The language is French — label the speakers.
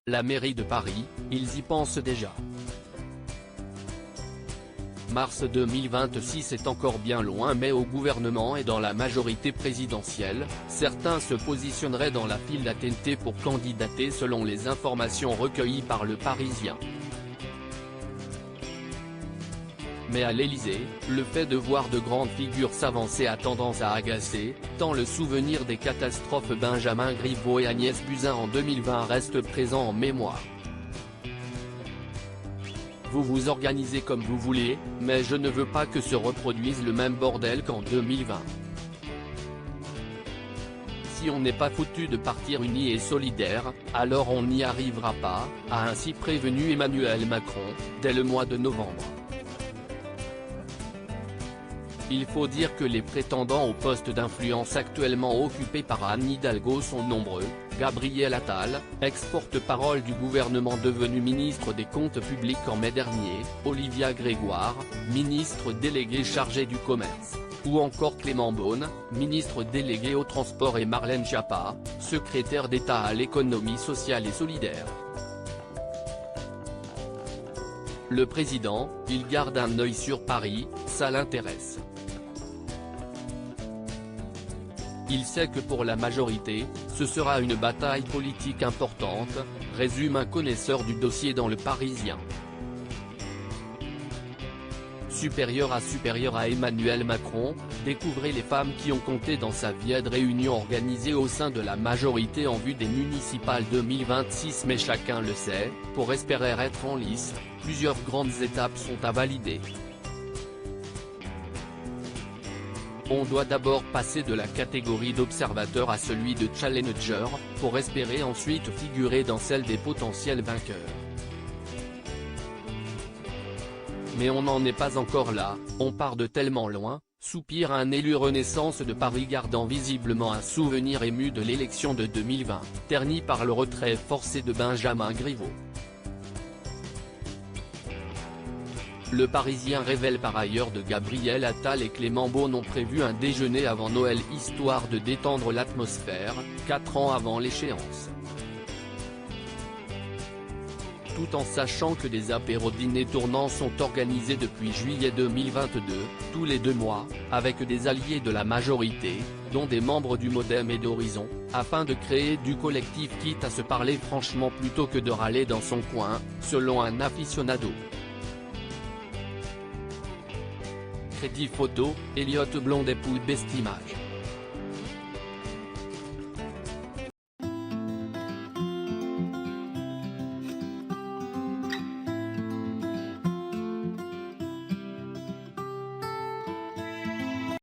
Speaker 1: La mairie de Paris, ils y pensent déjà. Mars 2026 est encore bien loin, mais au gouvernement et dans la majorité présidentielle, certains se positionneraient dans la file d'attente pour candidater selon les informations recueillies par Le Parisien. Mais à l'Élysée, le fait de voir de grandes figures s'avancer a tendance à agacer, tant le souvenir des catastrophes Benjamin Griveaux et Agnès Buzyn en 2020 reste présent en mémoire. Vous vous organisez comme vous voulez, mais je ne veux pas que se reproduise le même bordel qu'en 2020. Si on n'est pas foutu de partir unis et solidaires, alors on n'y arrivera pas, a ainsi prévenu Emmanuel Macron, dès le mois de novembre. Il faut dire que les prétendants au poste d'influence actuellement occupés par Anne Hidalgo sont nombreux. Gabriel Attal, ex-porte-parole du gouvernement devenu ministre des Comptes publics en mai dernier, Olivia Grégoire, ministre déléguée chargée du commerce, ou encore Clément Beaune, ministre délégué au transport et Marlène Schiappa, secrétaire d'État à l'économie sociale et solidaire. Le président, il garde un œil sur Paris, ça l'intéresse. Il sait que pour la majorité, ce sera une bataille politique importante, résume un connaisseur du dossier dans Le Parisien. Supérieur à Emmanuel Macron, découvrez les femmes qui ont compté dans sa vie de réunion organisée au sein de la majorité en vue des municipales 2026. Mais chacun le sait, pour espérer être en lice, plusieurs grandes étapes sont à valider. On doit d'abord passer de la catégorie d'observateur à celui de challenger, pour espérer ensuite figurer dans celle des potentiels vainqueurs. Mais on n'en est pas encore là, on part de tellement loin, soupire un élu Renaissance de Paris gardant visiblement un souvenir ému de l'élection de 2020, terni par le retrait forcé de Benjamin Griveaux. Le Parisien révèle par ailleurs de Gabriel Attal et Clément Beaune ont prévu un déjeuner avant Noël histoire de détendre l'atmosphère, 4 ans avant l'échéance. Tout en sachant que des apéros-dîners tournants sont organisés depuis juillet 2022, tous les 2 mois, avec des alliés de la majorité, dont des membres du Modem et d'Horizon, afin de créer du collectif quitte à se parler franchement plutôt que de râler dans son coin, selon un aficionado. Crédit photo, Elliott Blondet pour Best Image.